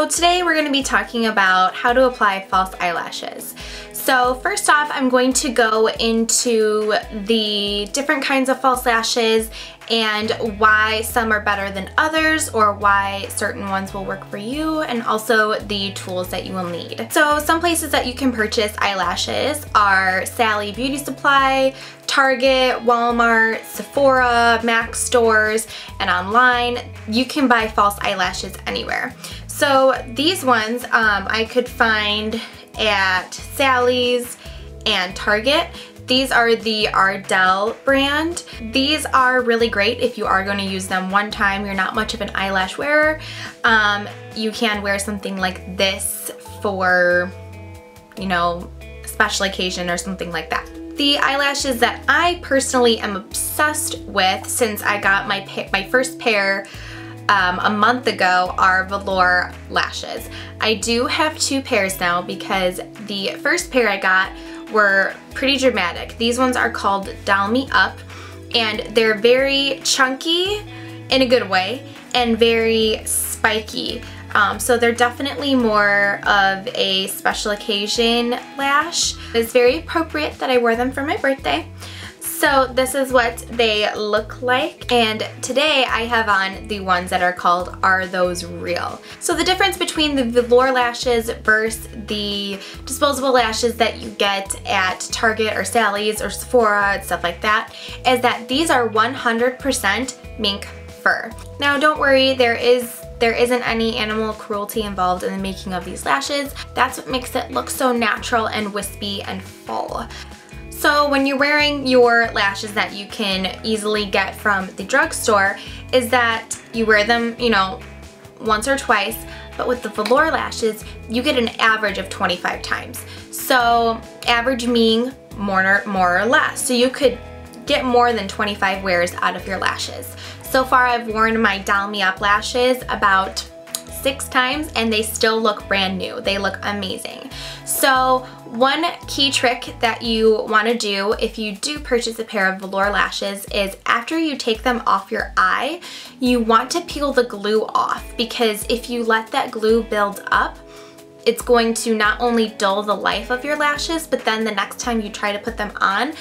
So today we're going to be talking about how to apply false eyelashes. So first off, I'm going to go into the different kinds of false lashes and why some are better than others or why certain ones will work for you, and also the tools that you will need. So some places that you can purchase eyelashes are Sally Beauty Supply, Target, Walmart, Sephora, Mac stores, and online. You can buy false eyelashes anywhere. So these ones I could find at Sally's and Target. These are the Ardell brand. These are really great if you are going to use them one time, you're not much of an eyelash wearer. You can wear something like this for, you know, a special occasion or something like that. The eyelashes that I personally am obsessed with since I got my first pair a month ago are velour lashes. I do have two pairs now because the first pair I got were pretty dramatic. These ones are called Doll Me Up, and they're very chunky in a good way and very spiky. So they're definitely more of a special occasion lash. It's very appropriate that I wore them for my birthday. So this is what they look like, and today I have on the ones that are called Are Those Real? So the difference between the velour lashes versus the disposable lashes that you get at Target or Sally's or Sephora and stuff like that is that these are 100% mink fur. Now don't worry, there isn't any animal cruelty involved in the making of these lashes. That's what makes it look so natural and wispy and full. So when you're wearing your lashes that you can easily get from the drugstore is that you wear them, you know, once or twice, but with the velour lashes, you get an average of 25 times. So average meaning more or less. So you could get more than 25 wears out of your lashes. So far I've worn my Doll Me Up lashes about 6 times and they still look brand new. They look amazing. So one key trick that you want to do if you do purchase a pair of velour lashes is after you take them off your eye, you want to peel the glue off, because if you let that glue build up, it's going to not only dull the life of your lashes, but then the next time you try to put them on,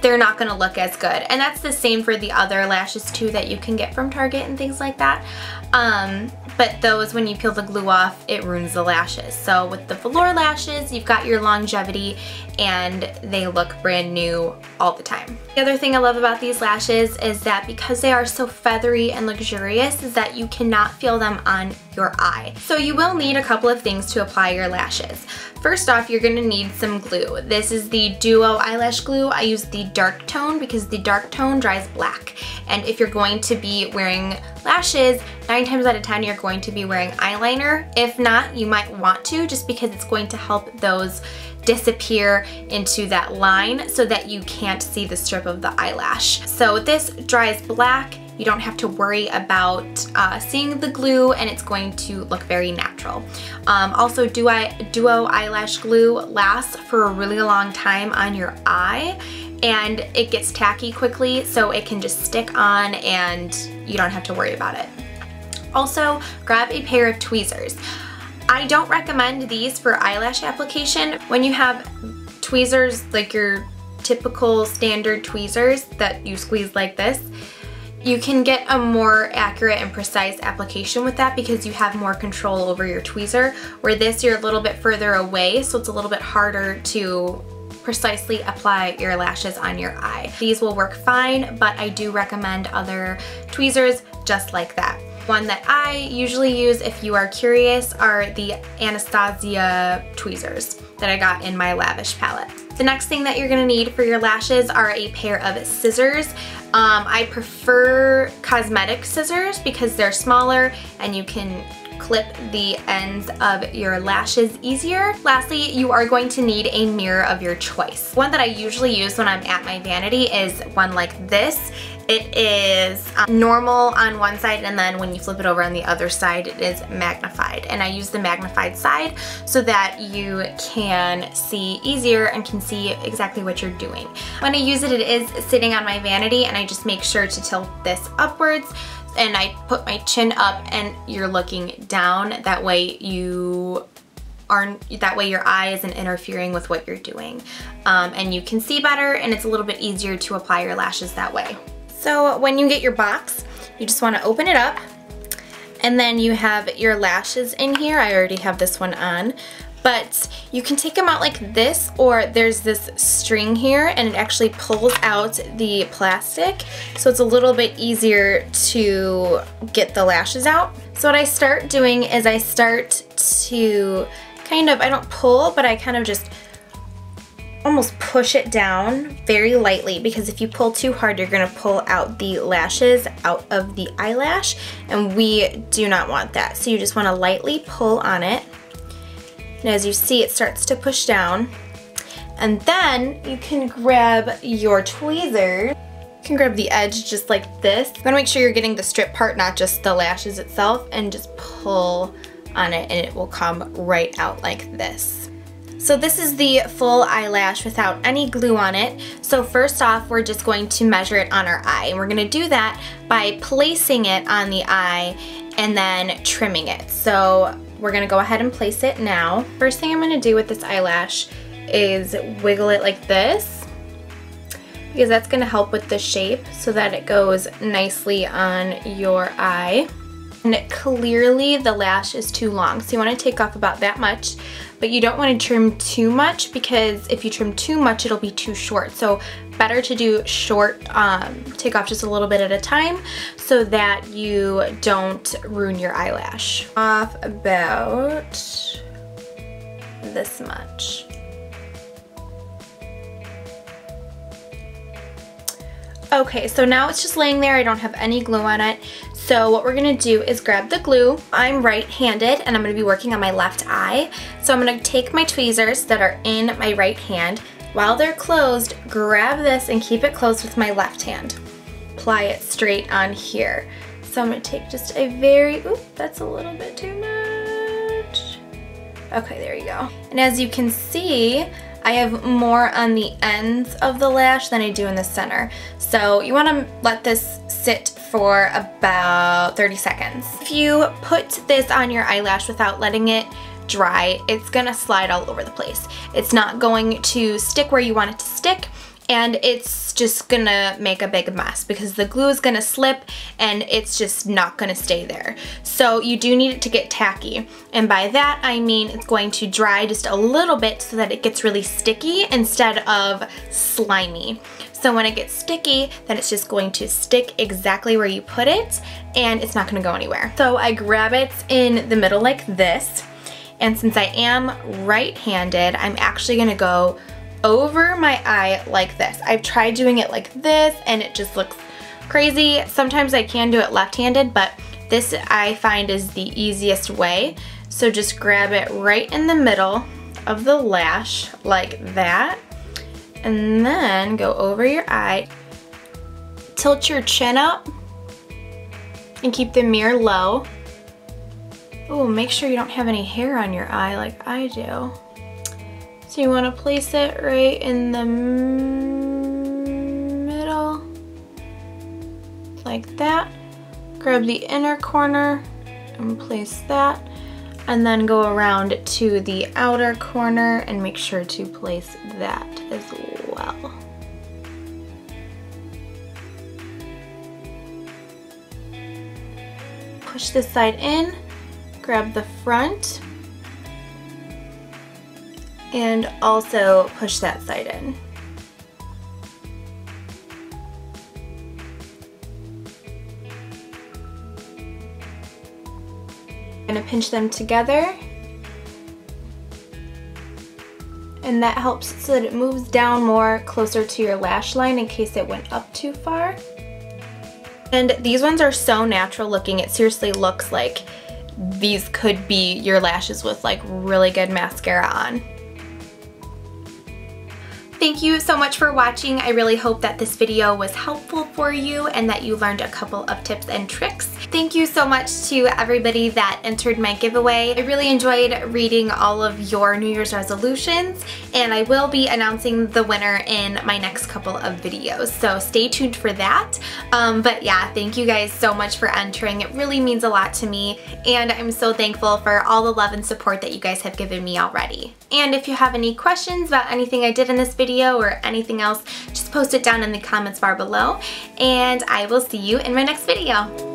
they're not going to look as good. And that's the same for the other lashes too that you can get from Target and things like that. But those, when you peel the glue off, it ruins the lashes. So with the velour lashes, you've got your longevity and they look brand new all the time. The other thing I love about these lashes is that because they are so feathery and luxurious is that you cannot feel them on your eye. So you will need a couple of things to apply your lashes. First off, you're going to need some glue. This is the Duo Eyelash Glue. I use the dark tone because the dark tone dries black. And if you're going to be wearing lashes, 9 times out of 10 you're going to be wearing eyeliner. If not, you might want to, just because it's going to help those disappear into that line so that you can't see the strip of the eyelash. So this dries black. You don't have to worry about seeing the glue, and it's going to look very natural. Also, Duo Eyelash Glue lasts for a really long time on your eye, and it gets tacky quickly, so it can just stick on and you don't have to worry about it. Also, grab a pair of tweezers. I don't recommend these for eyelash application. When you have tweezers, like your typical standard tweezers that you squeeze like this, you can get a more accurate and precise application with that because you have more control over your tweezer, where this you're a little bit further away, so it's a little bit harder to precisely apply your lashes on your eye. These will work fine, but I do recommend other tweezers just like that. One that I usually use, if you are curious, are the Anastasia tweezers that I got in my Lavish palette. The next thing that you're going to need for your lashes are a pair of scissors. I prefer cosmetic scissors because they're smaller and you can clip the ends of your lashes easier. Lastly, you are going to need a mirror of your choice. One that I usually use when I'm at my vanity is one like this. it is normal on one side, and then when you flip it over on the other side, it is magnified. And I use the magnified side so that you can see easier and can see exactly what you're doing. When I use it, it is sitting on my vanity, and I just make sure to tilt this upwards, and I put my chin up and you're looking down. That way your eye isn't interfering with what you're doing. And you can see better, and it's a little bit easier to apply your lashes that way. So when you get your box, you just want to open it up, and then you have your lashes in here. I already have this one on, but you can take them out like this, or there's this string here, and it actually pulls out the plastic, so it's a little bit easier to get the lashes out. So what I start doing is I start to I don't pull, but I kind of just almost push it down very lightly, because if you pull too hard, you're gonna pull out the lashes out of the eyelash, and we do not want that. So you just wanna lightly pull on it. And as you see, it starts to push down. And then you can grab your tweezers. You can grab the edge just like this. You wanna make sure you're getting the strip part, not just the lashes itself, and just pull on it, and it will come right out like this. So this is the full eyelash without any glue on it. So first off, we're just going to measure it on our eye. And we're gonna do that by placing it on the eye and then trimming it. So we're gonna go ahead and place it now. First thing I'm gonna do with this eyelash is wiggle it like this, because that's gonna help with the shape so that it goes nicely on your eye. And clearly the lash is too long, so you want to take off about that much, but you don't want to trim too much, because if you trim too much, it'll be too short. So better to do short, take off just a little bit at a time so that you don't ruin your eyelash. Off about this much. Okay, so now it's just laying there. I don't have any glue on it. So what we're gonna do is grab the glue. I'm right-handed, and I'm gonna be working on my left eye. So I'm gonna take my tweezers that are in my right hand. While they're closed, grab this and keep it closed with my left hand. Apply it straight on here. So I'm gonna take just a very, oop, that's a little bit too much. Okay, there you go. And as you can see, I have more on the ends of the lash than I do in the center. So you wanna let this sit for about 30 seconds. If you put this on your eyelash without letting it dry, it's gonna slide all over the place. It's not going to stick where you want it to stick, and it's just gonna make a big mess because the glue is gonna slip and it's just not gonna stay there. So you do need it to get tacky, and by that I mean it's going to dry just a little bit so that it gets really sticky instead of slimy. So when it gets sticky, then it's just going to stick exactly where you put it, and it's not gonna go anywhere. So I grab it in the middle like this, and since I am right-handed, I'm actually gonna go over my eye like this. I've tried doing it like this, and it just looks crazy. Sometimes I can do it left-handed, but this I find is the easiest way. So just grab it right in the middle of the lash like that, and then go over your eye. Tilt your chin up and keep the mirror low. Oh, make sure you don't have any hair on your eye like I do. So you want to place it right in the middle, like that. Grab the inner corner and place that, and then go around to the outer corner and make sure to place that as well. Push this side in, grab the front, and also push that side in. I'm gonna pinch them together, and that helps so that it moves down more closer to your lash line in case it went up too far. And these ones are so natural looking, it seriously looks like these could be your lashes with like really good mascara on. thank you so much for watching. I really hope that this video was helpful for you and that you learned a couple of tips and tricks. Thank you so much to everybody that entered my giveaway. I really enjoyed reading all of your New Year's resolutions, and I will be announcing the winner in my next couple of videos, so stay tuned for that. But yeah, thank you guys so much for entering. It really means a lot to me, and I'm so thankful for all the love and support that you guys have given me already. And if you have any questions about anything I did in this video or anything else, just post it down in the comments bar below, and I will see you in my next video.